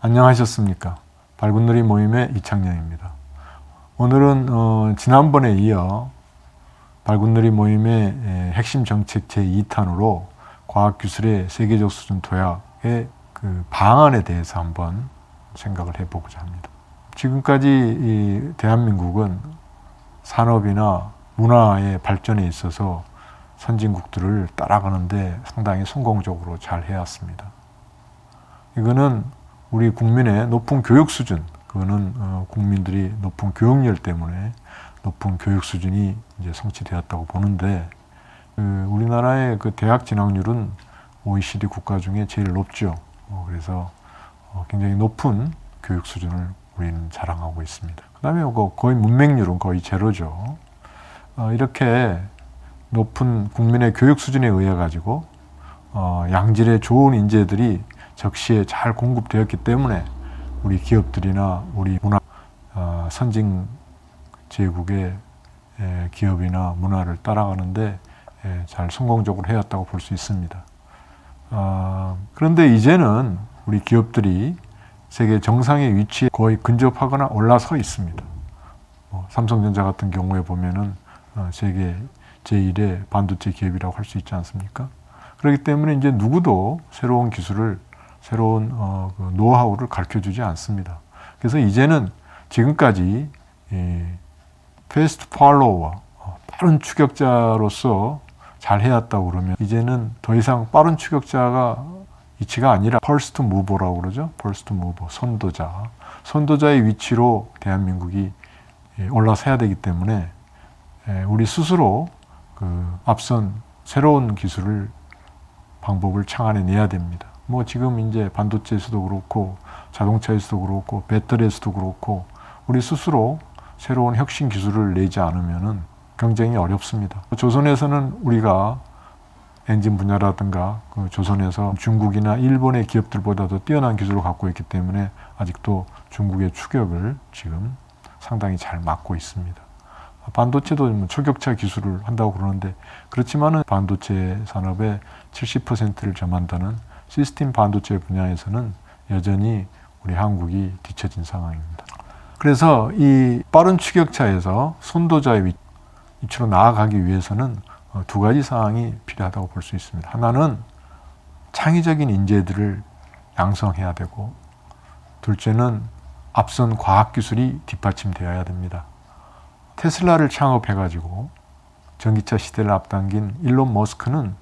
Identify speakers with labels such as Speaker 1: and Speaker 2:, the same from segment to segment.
Speaker 1: 안녕하셨습니까? 발군놀이 모임의 이창영입니다. 오늘은 지난번에 이어 발군놀이 모임의 핵심 정책 제2탄으로 과학기술의 세계적 수준 도약의 그 방안에 대해서 한번 생각을 해보고자 합니다. 지금까지 이 대한민국은 산업이나 문화의 발전에 있어서 선진국들을 따라가는데 상당히 성공적으로 잘 해왔습니다. 이거는 우리 국민의 높은 교육 수준, 그거는 국민들이 높은 교육열 때문에 높은 교육 수준이 이제 성취되었다고 보는데, 우리나라의 그 대학 진학률은 OECD 국가 중에 제일 높죠. 그래서 굉장히 높은 교육 수준을 우리는 자랑하고 있습니다. 그 다음에 거의 문맹률은 거의 제로죠. 이렇게 높은 국민의 교육 수준에 의해 가지고 양질의 좋은 인재들이 적시에 잘 공급되었기 때문에 우리 기업들이나 우리 문화 선진 제국의 기업이나 문화를 따라가는데 잘 성공적으로 해왔다고 볼 수 있습니다. 그런데 이제는 우리 기업들이 세계 정상의 위치에 거의 근접하거나 올라서 있습니다. 삼성전자 같은 경우에 보면은 세계 제1의 반도체 기업이라고 할 수 있지 않습니까? 그렇기 때문에 이제 누구도 새로운 기술을, 새로운 노하우를 가르쳐주지 않습니다. 그래서 이제는 지금까지 패스트 팔로워와 빠른 추격자로서 잘 해왔다고 그러면 이제는 더 이상 빠른 추격자가 위치가 아니라 퍼스트 무버라고 그러죠. 퍼스트 무버, 선도자의 위치로 대한민국이 올라서야 되기 때문에 우리 스스로 앞선 새로운 기술을 방법을 창안해내야 됩니다. 지금 이제 반도체에서도 그렇고 자동차에서도 그렇고 배터리에서도 그렇고 우리 스스로 새로운 혁신 기술을 내지 않으면은 경쟁이 어렵습니다. 조선에서는 우리가 엔진 분야라든가 조선에서 중국이나 일본의 기업들보다도 뛰어난 기술을 갖고 있기 때문에 아직도 중국의 추격을 지금 상당히 잘 막고 있습니다. 반도체도 초격차 기술을 한다고 그러는데, 그렇지만은 반도체 산업의 70%를 점한다는 시스템 반도체 분야에서는 여전히 우리 한국이 뒤처진 상황입니다. 그래서 이 빠른 추격차에서 선도자의 위치로 나아가기 위해서는 두 가지 사항이 필요하다고 볼 수 있습니다. 하나는 창의적인 인재들을 양성해야 되고, 둘째는 앞선 과학기술이 뒷받침되어야 됩니다. 테슬라를 창업해가지고 전기차 시대를 앞당긴 일론 머스크는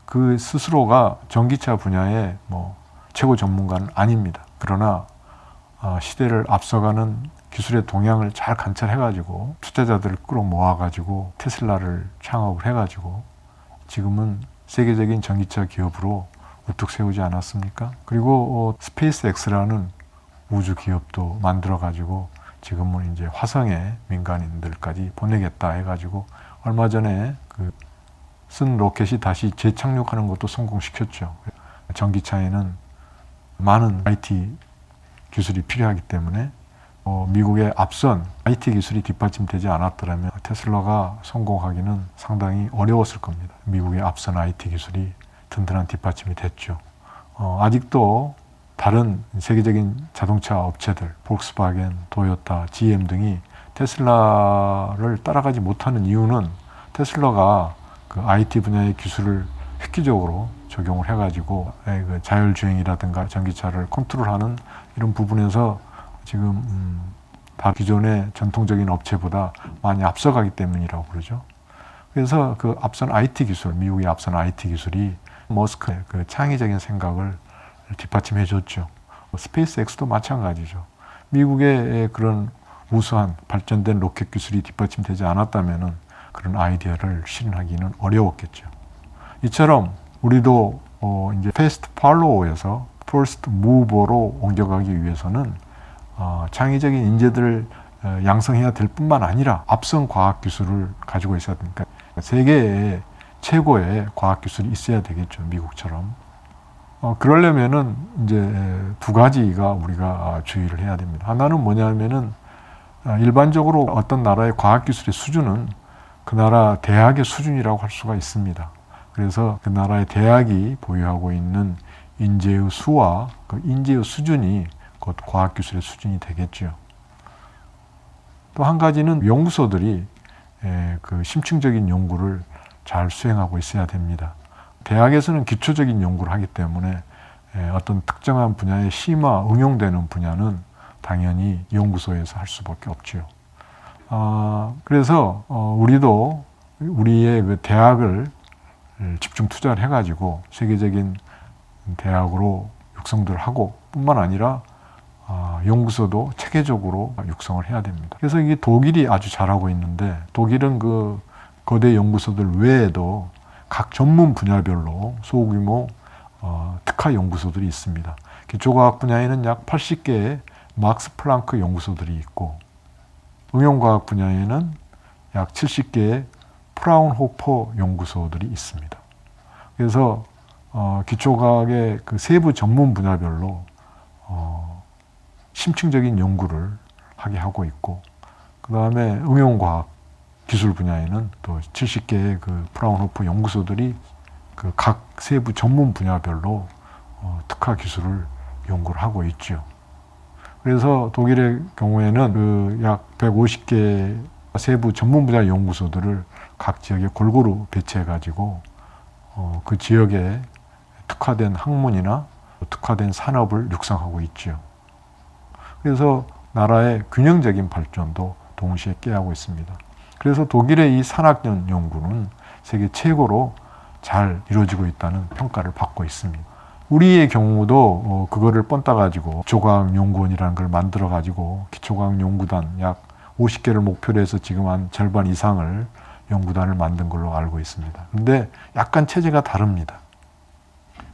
Speaker 1: 그 스스로가 전기차 분야의 최고 전문가는 아닙니다. 그러나 시대를 앞서가는 기술의 동향을 잘 관찰해가지고 투자자들을 끌어모아가지고 테슬라를 창업을 해가지고 지금은 세계적인 전기차 기업으로 우뚝 세우지 않았습니까? 그리고 스페이스 X라는 우주 기업도 만들어가지고 지금은 이제 화성에 민간인들까지 보내겠다 해가지고 얼마 전에 쓴 로켓이 다시 재착륙하는 것도 성공시켰죠. 전기차에는 많은 IT 기술이 필요하기 때문에 미국의 앞선 IT 기술이 뒷받침되지 않았더라면 테슬라가 성공하기는 상당히 어려웠을 겁니다. 미국의 앞선 IT 기술이 든든한 뒷받침이 됐죠. 아직도 다른 세계적인 자동차 업체들, 볼kswagen, 토요타, GM 등이 테슬라를 따라가지 못하는 이유는 테슬라가 IT 분야의 기술을 획기적으로 적용을 해가지고 자율주행이라든가 전기차를 컨트롤하는 이런 부분에서 지금 다 기존의 전통적인 업체보다 많이 앞서가기 때문이라고 그러죠. 그래서 앞선 IT 기술, 미국의 앞선 IT 기술이 머스크의 창의적인 생각을 뒷받침해 줬죠. 스페이스 X도 마찬가지죠. 미국의 그런 우수한 발전된 로켓 기술이 뒷받침되지 않았다면은 그런 아이디어를 실현하기는 어려웠겠죠. 이처럼 우리도 이제 패스트 팔로워에서 퍼스트 무버로 옮겨가기 위해서는 창의적인 인재들을 양성해야 될 뿐만 아니라 앞선 과학 기술을 가지고 있어야 되니까 세계의 최고의 과학 기술이 있어야 되겠죠. 미국처럼. 그러려면은 이제 두 가지가 우리가 주의를 해야 됩니다. 하나는 뭐냐면은 일반적으로 어떤 나라의 과학기술의 수준은 그 나라 대학의 수준이라고 할 수가 있습니다. 그래서 그 나라의 대학이 보유하고 있는 인재의 수와 그 인재의 수준이 곧 과학기술의 수준이 되겠죠. 또 한 가지는 연구소들이 그 심층적인 연구를 잘 수행하고 있어야 됩니다. 대학에서는 기초적인 연구를 하기 때문에 어떤 특정한 분야에 심화 응용되는 분야는 당연히 연구소에서 할 수밖에 없지요. 그래서 우리도 우리의 그 대학을 집중 투자를 해가지고 세계적인 대학으로 육성들 하고 뿐만 아니라 연구소도 체계적으로 육성을 해야 됩니다. 그래서 이게 독일이 아주 잘하고 있는데, 독일은 그 거대 연구소들 외에도 각 전문 분야별로 소규모 특화 연구소들이 있습니다. 기초과학 분야에는 약 80개의 막스 플랑크 연구소들이 있고, 응용과학 분야에는 약 70개의 프라운호퍼 연구소들이 있습니다. 그래서 기초과학의 그 세부 전문 분야별로 심층적인 연구를 하게 하고 있고, 그 다음에 응용과학 기술 분야에는 또 70개의 그 프라운호퍼 연구소들이 그 각 세부 전문 분야별로 특화 기술을 연구를 하고 있죠. 그래서 독일의 경우에는 그 약 150개 세부 전문 분야 연구소들을 각 지역에 골고루 배치해 가지고 그 지역에 특화된 학문이나 특화된 산업을 육성하고 있죠. 그래서 나라의 균형적인 발전도 동시에 꾀하고 있습니다. 그래서 독일의 이 산학연 연구는 세계 최고로 잘 이루어지고 있다는 평가를 받고 있습니다. 우리의 경우도 그거를 뻔따 가지고 기초과학 연구원이라는 걸 만들어 가지고 기초과학 연구단 약 50개를 목표로 해서 지금 한 절반 이상을 연구단을 만든 걸로 알고 있습니다. 근데 약간 체제가 다릅니다.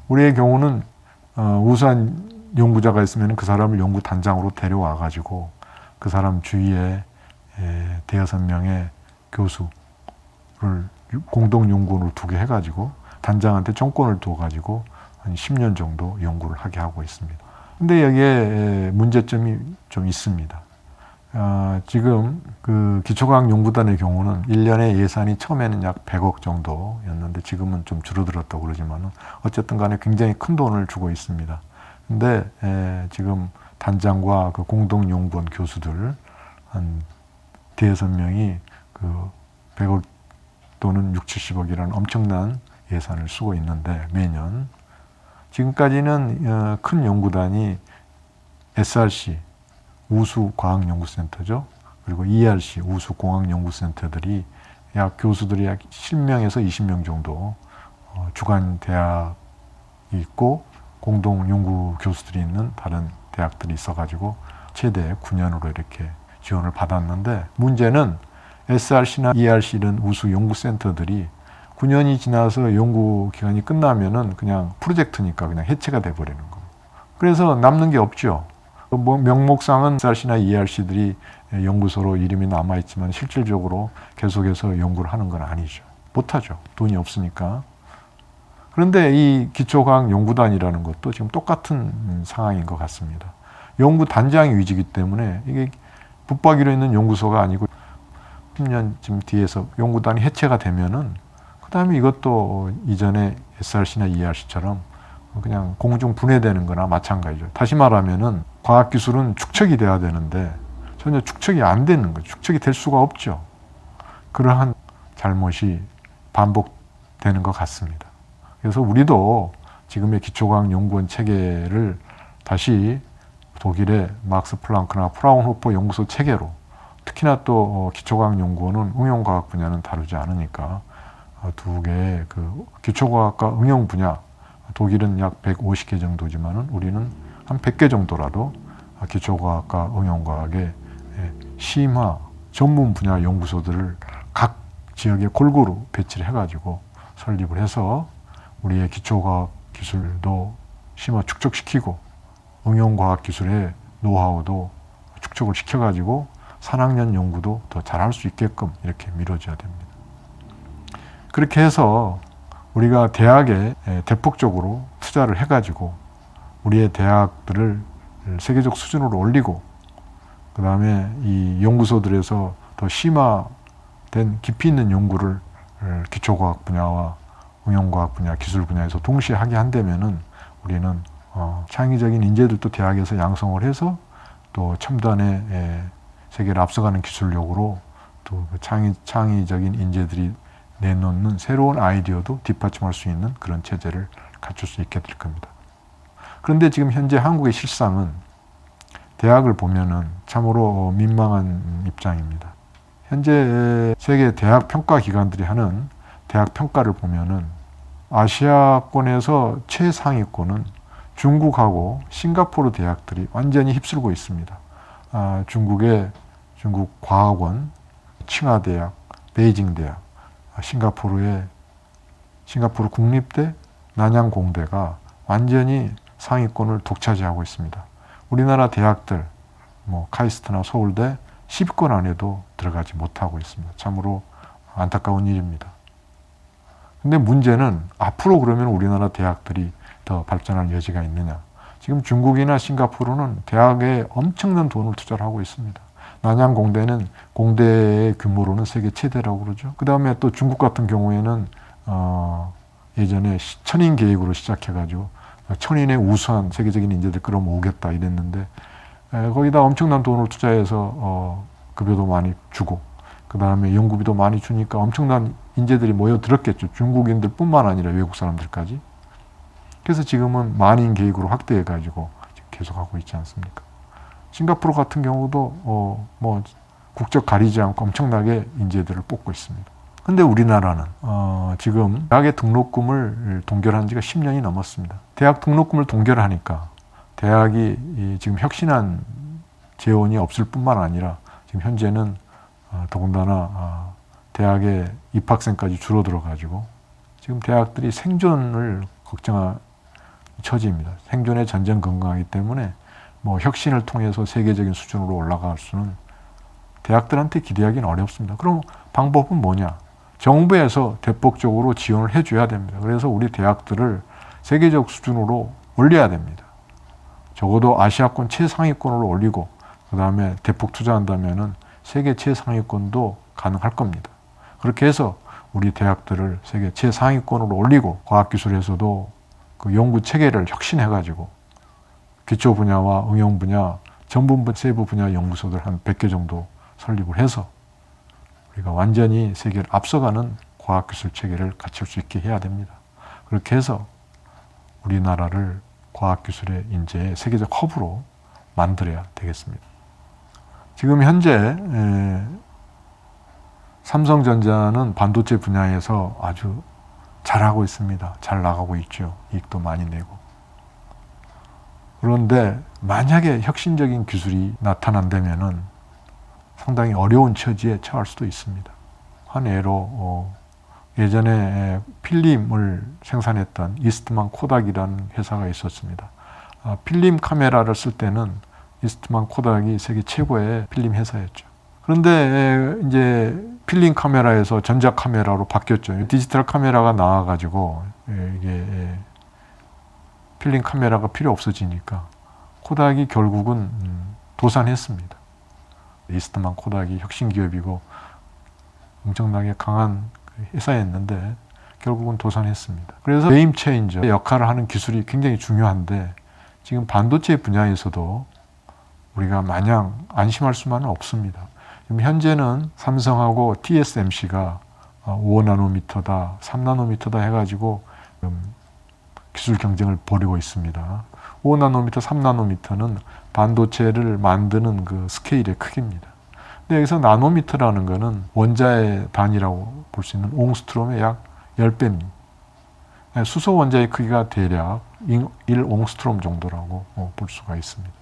Speaker 1: 우리의 경우는 우수한 연구자가 있으면 그 사람을 연구단장으로 데려와 가지고 그 사람 주위에 대여섯 명의 교수를 공동연구원을 두게 해가지고 단장한테 정권을 둬가지고 한 10년 정도 연구를 하게 하고 있습니다. 근데 여기에 문제점이 좀 있습니다. 지금 그 기초과학 연구단의 경우는 1년에 예산이 처음에는 약 100억 정도였는데 지금은 좀 줄어들었다고 그러지만 어쨌든 간에 굉장히 큰 돈을 주고 있습니다. 근데 지금 단장과 그 공동연구원 교수들 한 대여섯 명이 그 100억 또는 6, 70억이라는 엄청난 예산을 쓰고 있는데 매년 지금까지는 큰 연구단이 SRC 우수과학연구센터죠. 그리고 ERC 우수공학연구센터들이 약 교수들이 약 10명에서 20명 정도 주간 대학이 있고 공동연구 교수들이 있는 다른 대학들이 있어가지고 최대 9년으로 이렇게 지원을 받았는데, 문제는 SRC나 ERC 이런 우수 연구센터들이 9년이 지나서 연구 기간이 끝나면은 그냥 프로젝트니까 그냥 해체가 돼버리는 거예요. 그래서 남는 게 없죠. 명목상은 SRC나 ERC들이 연구소로 이름이 남아있지만 실질적으로 계속해서 연구를 하는 건 아니죠. 못하죠. 돈이 없으니까. 그런데 이 기초과학 연구단이라는 것도 지금 똑같은 상황인 것 같습니다. 연구단장이 위주이기 때문에 이게 붙박이로 있는 연구소가 아니고 10년쯤 뒤에서 연구단이 해체가 되면은 그 다음에 이것도 이전에 SRC나 ERC처럼 그냥 공중 분해되는 거나 마찬가지죠. 다시 말하면은 과학기술은 축적이 돼야 되는데 전혀 축적이 안 되는 거죠. 축적이 될 수가 없죠. 그러한 잘못이 반복되는 것 같습니다. 그래서 우리도 지금의 기초과학 연구원 체계를 다시 독일의 막스 플랑크나 프라운호퍼 연구소 체계로, 특히나 또 기초과학 연구원은 응용과학 분야는 다루지 않으니까 두 개의 그 기초과학과 응용 분야, 독일은 약 150개 정도지만은 우리는 한 100개 정도라도 기초과학과 응용과학의 심화 전문 분야 연구소들을 각 지역에 골고루 배치를 해가지고 설립을 해서 우리의 기초과학 기술도 심화 축적시키고 응용과학 기술의 노하우도 축적을 시켜가지고 산학연 연구도 더 잘할 수 있게끔 이렇게 밀어줘야 됩니다. 그렇게 해서 우리가 대학에 대폭적으로 투자를 해가지고 우리의 대학들을 세계적 수준으로 올리고, 그 다음에 이 연구소들에서 더 심화된 깊이 있는 연구를 기초과학 분야와 응용과학 분야, 기술 분야에서 동시에 하게 한다면은 우리는 창의적인 인재들도 대학에서 양성을 해서 또 첨단의 세계를 앞서가는 기술력으로 또 창의적인 인재들이 내놓는 새로운 아이디어도 뒷받침할 수 있는 그런 체제를 갖출 수 있게 될 겁니다. 그런데 지금 현재 한국의 실상은 대학을 보면은 참으로 민망한 입장입니다. 현재 세계 대학 평가 기관들이 하는 대학 평가를 보면은 아시아권에서 최상위권은 중국하고 싱가포르 대학들이 완전히 휩쓸고 있습니다. 중국 과학원, 칭화대학, 베이징대학, 싱가포르 국립대, 난양공대가 완전히 상위권을 독차지하고 있습니다. 우리나라 대학들, 카이스트나 서울대 10권 안에도 들어가지 못하고 있습니다. 참으로 안타까운 일입니다. 근데 문제는 앞으로 그러면 우리나라 대학들이 더 발전할 여지가 있느냐. 지금 중국이나 싱가포르는 대학에 엄청난 돈을 투자를 하고 있습니다. 난양공대는 공대의 규모로는 세계 최대라고 그러죠. 그 다음에 또 중국 같은 경우에는 예전에 천인 계획으로 시작해가지고 천인의 우수한 세계적인 인재들 끌어모으겠다 이랬는데 거기다 엄청난 돈을 투자해서 급여도 많이 주고 그 다음에 연구비도 많이 주니까 엄청난 인재들이 모여들었겠죠. 중국인들 뿐만 아니라 외국 사람들까지. 그래서 지금은 만인 계획으로 확대해가지고 계속하고 있지 않습니까? 싱가포르 같은 경우도 국적 가리지 않고 엄청나게 인재들을 뽑고 있습니다. 근데 우리나라는 지금 대학의 등록금을 동결한 지가 10년이 넘었습니다. 대학 등록금을 동결하니까 대학이 지금 혁신한 재원이 없을 뿐만 아니라 지금 현재는 더군다나 대학의 입학생까지 줄어들어가지고 지금 대학들이 생존을 걱정할 처지입니다. 생존에 전전긍긍하기 때문에 혁신을 통해서 세계적인 수준으로 올라갈 수는 대학들한테 기대하기는 어렵습니다. 그럼 방법은 뭐냐? 정부에서 대폭적으로 지원을 해줘야 됩니다. 그래서 우리 대학들을 세계적 수준으로 올려야 됩니다. 적어도 아시아권 최상위권으로 올리고 그 다음에 대폭 투자한다면은 세계 최상위권도 가능할 겁니다. 그렇게 해서 우리 대학들을 세계 최상위권으로 올리고 과학기술에서도 그 연구 체계를 혁신해가지고 기초 분야와 응용 분야, 전문 세부 분야 연구소들 한 100개 정도 설립을 해서 우리가 완전히 세계를 앞서가는 과학기술 체계를 갖출 수 있게 해야 됩니다. 그렇게 해서 우리나라를 과학기술의 인재의 세계적 허브로 만들어야 되겠습니다. 지금 현재 삼성전자는 반도체 분야에서 아주 잘하고 있습니다. 잘 나가고 있죠. 이익도 많이 내고. 그런데 만약에 혁신적인 기술이 나타난다면은 상당히 어려운 처지에 처할 수도 있습니다. 한 예로 예전에 필름을 생산했던 이스트만 코닥이라는 회사가 있었습니다. 필름 카메라를 쓸 때는 이스트만 코닥이 세계 최고의 필름 회사였죠. 그런데 이제 필름 카메라에서 전자 카메라로 바뀌었죠. 디지털 카메라가 나와가지고 이게 필름 카메라가 필요 없어지니까 코닥이 결국은 도산했습니다. 이스트만 코닥이 혁신 기업이고 엄청나게 강한 회사였는데 결국은 도산했습니다. 그래서 게임 체인저 역할을 하는 기술이 굉장히 중요한데 지금 반도체 분야에서도 우리가 마냥 안심할 수만은 없습니다. 지금 현재는 삼성하고 TSMC가 5나노미터다, 3나노미터다 해가지고 기술 경쟁을 벌이고 있습니다. 5나노미터, 3나노미터는 반도체를 만드는 그 스케일의 크기입니다. 근데 여기서 나노미터라는 거는 원자의 단위라고 볼 수 있는 옹스트롬의 약 10배입니다. 수소 원자의 크기가 대략 1옹스트롬 정도라고 볼 수가 있습니다.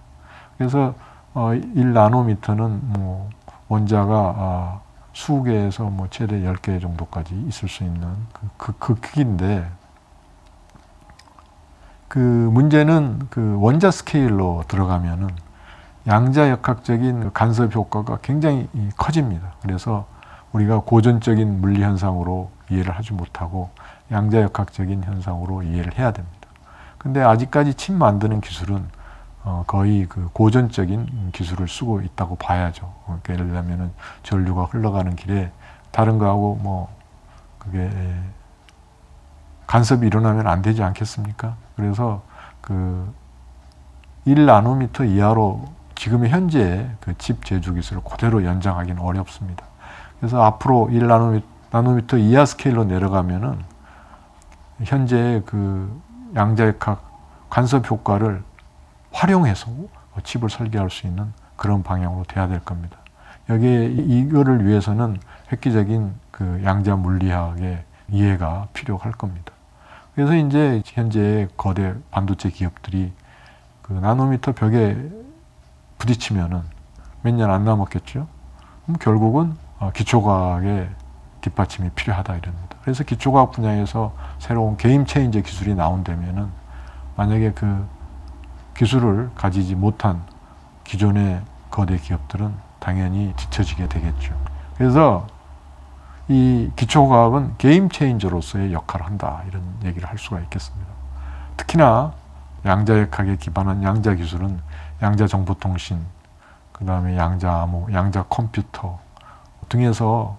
Speaker 1: 그래서 1나노미터는 원자가 20개에서 최대 10개 정도까지 있을 수 있는 그 크기인데 그 문제는 그 원자 스케일로 들어가면은 양자역학적인 간섭 효과가 굉장히 커집니다. 그래서 우리가 고전적인 물리 현상으로 이해를 하지 못하고 양자역학적인 현상으로 이해를 해야 됩니다. 근데 아직까지 칩 만드는 기술은 거의 그 고전적인 기술을 쓰고 있다고 봐야죠. 그러니까 예를 들면은 전류가 흘러가는 길에 다른 거하고 그게 간섭이 일어나면 안 되지 않겠습니까? 그래서 그 1나노미터 이하로 지금의 현재 그 칩 제조 기술을 그대로 연장하기는 어렵습니다. 그래서 앞으로 1나노미터 이하 스케일로 내려가면은 현재 그 양자역학 간섭 효과를 활용해서 칩을 설계할 수 있는 그런 방향으로 돼야 될 겁니다. 여기에 이거를 위해서는 획기적인 그 양자 물리학의 이해가 필요할 겁니다. 그래서 이제 현재 거대 반도체 기업들이 그 나노미터 벽에 부딪히면은 몇 년 안 남았겠죠. 그럼 결국은 기초과학의 뒷받침이 필요하다 이럽니다. 그래서 기초과학 분야에서 새로운 게임 체인저 기술이 나온다면은 만약에 그 기술을 가지지 못한 기존의 거대 기업들은 당연히 뒤처지게 되겠죠. 그래서 이 기초과학은 게임 체인저로서의 역할을 한다 이런 얘기를 할 수가 있겠습니다. 특히나 양자역학에 기반한 양자 기술은 양자정보통신, 그 다음에 양자암호, 양자컴퓨터 등에서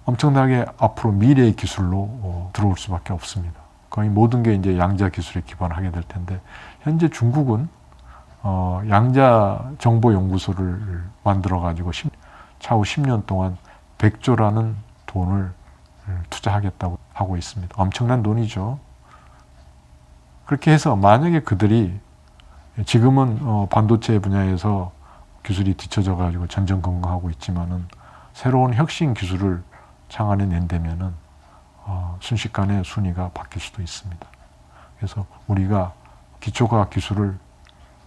Speaker 1: 엄청나게 앞으로 미래의 기술로 들어올 수밖에 없습니다. 거의 모든 게 이제 양자 기술에 기반하게 될 텐데 현재 중국은 양자정보연구소를 만들어 가지고 차후 10년 동안 100조라는 돈을 투자하겠다고 하고 있습니다. 엄청난 돈이죠. 그렇게 해서 만약에 그들이 지금은 반도체 분야에서 기술이 뒤처져 가지고 전전긍긍하고 있지만은 새로운 혁신 기술을 창안해 낸다면은 순식간에 순위가 바뀔 수도 있습니다. 그래서 우리가 기초과학 기술을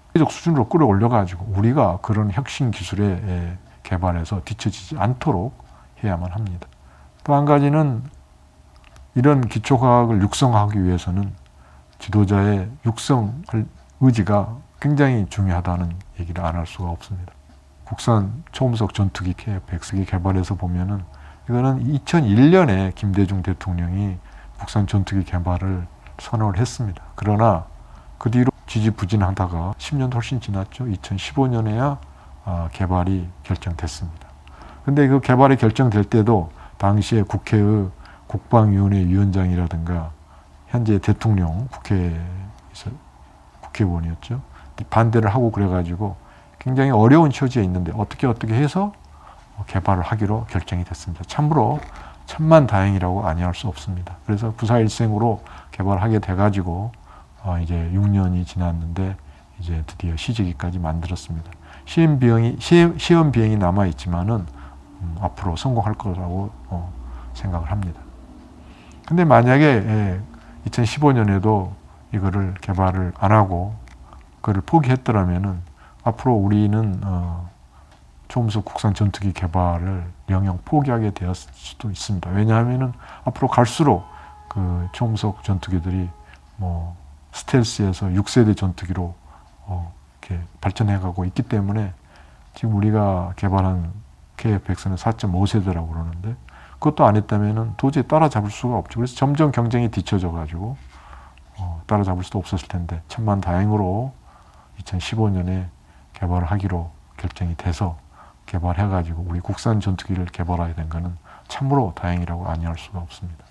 Speaker 1: 세계적 수준으로 끌어올려 가지고 우리가 그런 혁신 기술에 개발해서 뒤처지지 않도록 해야만 합니다. 또 한 가지는 이런 기초과학을 육성하기 위해서는 지도자의 육성할 의지가 굉장히 중요하다는 얘기를 안 할 수가 없습니다. 국산 초음속 전투기 KF-100기 개발해서 보면은 이거는 2001년에 김대중 대통령이 국산 전투기 개발을 선언을 했습니다. 그러나 그 뒤로 지지부진하다가 10년 훨씬 지났죠. 2015년에야 개발이 결정됐습니다. 근데 그 개발이 결정될 때도 당시에 국회의 국방위원회 위원장이라든가 현재 대통령 국회의원이었죠. 반대를 하고 그래가지고 굉장히 어려운 처지에 있는데 어떻게 해서 개발을 하기로 결정이 됐습니다. 참으로 천만다행이라고 아니할 수 없습니다. 그래서 부사일생으로 개발하게 돼가지고 이제 6년이 지났는데 이제 드디어 시제기까지 만들었습니다. 시험 비행이 남아 있지만은 앞으로 성공할 거라고 생각을 합니다. 근데 만약에 2015년에도 이거를 개발을 안 하고 그걸 포기했더라면은 앞으로 우리는 초음속 국산 전투기 개발을 영영 포기하게 되었을 수도 있습니다. 왜냐하면은 앞으로 갈수록 그 초음속 전투기들이 뭐 스텔스에서 6세대 전투기로 이렇게 발전해가고 있기 때문에 지금 우리가 개발한 KF-100는 4.5세대라고 그러는데 그것도 안 했다면은 도저히 따라잡을 수가 없죠. 그래서 점점 경쟁이 뒤처져가지고 따라잡을 수도 없었을 텐데 천만다행으로 2015년에 개발을 하기로 결정이 돼서 개발해가지고 우리 국산 전투기를 개발하게 된 것은 참으로 다행이라고 아니할 수가 없습니다.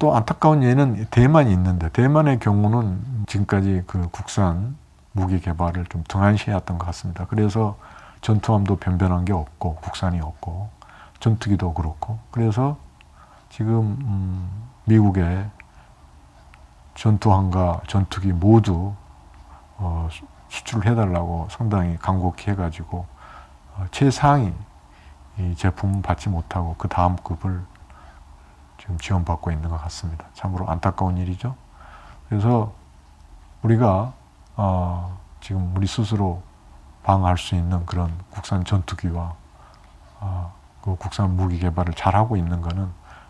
Speaker 1: 또 안타까운 예는 대만이 있는데 대만의 경우는 지금까지 그 국산 무기 개발을 좀 등한시해왔던 것 같습니다. 그래서 전투함도 변변한 게 없고 국산이 없고 전투기도 그렇고 그래서 지금 미국의 전투함과 전투기 모두 수출을 해달라고 상당히 간곡히 해가지고 최상위 이 제품 받지 못하고 그 다음 급을 지금 지원받고 있는 것 같습니다. 참으로 안타까운 일이죠. 그래서 우리가 지금 우리 스스로 방어할 수 있는 그런 국산 전투기와 그 국산 무기 개발을 잘하고 있는 것은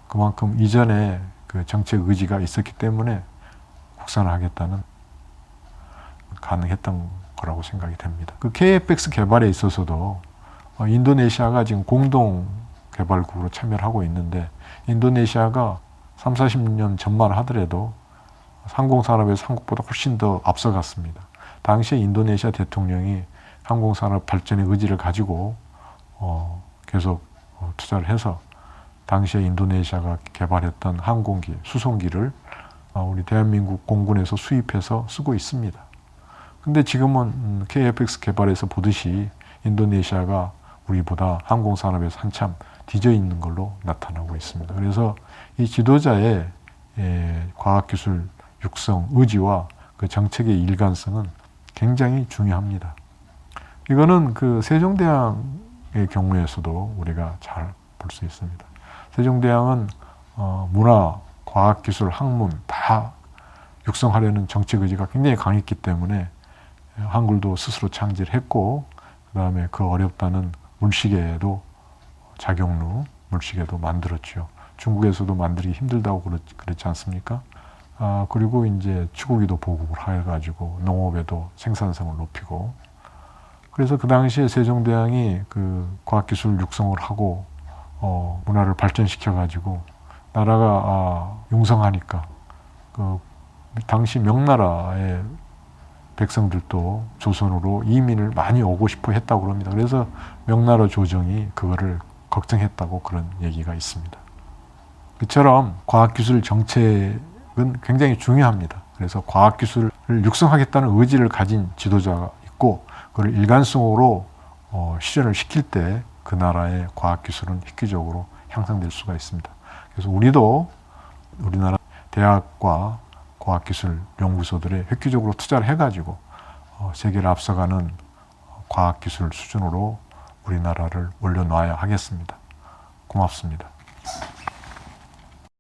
Speaker 1: 그만큼 이전에 그 정책 의지가 있었기 때문에 국산화하겠다는 가능했던 거라고 생각이 됩니다. 그 KF-X 개발에 있어서도 인도네시아가 지금 공동 개발국으로 참여를 하고 있는데 인도네시아가 30-40년 전만 하더라도 항공산업에서 한국보다 훨씬 더 앞서갔습니다. 당시에 인도네시아 대통령이 항공산업 발전의 의지를 가지고 계속 투자를 해서 당시에 인도네시아가 개발했던 항공기, 수송기를 우리 대한민국 공군에서 수입해서 쓰고 있습니다. 근데 지금은 KF-X 개발에서 보듯이 인도네시아가 우리보다 항공산업에서 한참 뒤져 있는 걸로 나타나고 있습니다. 그래서 이 지도자의 과학기술 육성 의지와 그 정책의 일관성은 굉장히 중요합니다. 이거는 그 세종대왕의 경우에서도 우리가 잘 볼 수 있습니다. 세종대왕은 문화, 과학기술, 학문 다 육성하려는 정책 의지가 굉장히 강했기 때문에 한글도 스스로 창제를 했고, 그 다음에 그 어렵다는 물시계도 작용루 물시계도 만들었죠. 중국에서도 만들기 힘들다고 그랬지 않습니까? 그리고 이제 추구기도 보급을 해가지고 농업에도 생산성을 높이고, 그래서 그 당시에 세종대왕이 그 과학기술 육성을 하고 문화를 발전시켜가지고 나라가 융성하니까 그 당시 명나라의 백성들도 조선으로 이민을 많이 오고 싶어 했다고 합니다. 그래서 명나라 조정이 그거를 걱정했다고 그런 얘기가 있습니다. 이처럼 과학기술 정책은 굉장히 중요합니다. 그래서 과학기술을 육성하겠다는 의지를 가진 지도자가 있고 그걸 일관성으로 실현을 시킬 때 그 나라의 과학기술은 획기적으로 향상될 수가 있습니다. 그래서 우리도 우리나라 대학과 과학기술 연구소들에 획기적으로 투자를 해가지고 세계를 앞서가는 과학기술 수준으로 우리나라를 올려놔야 하겠습니다. 고맙습니다.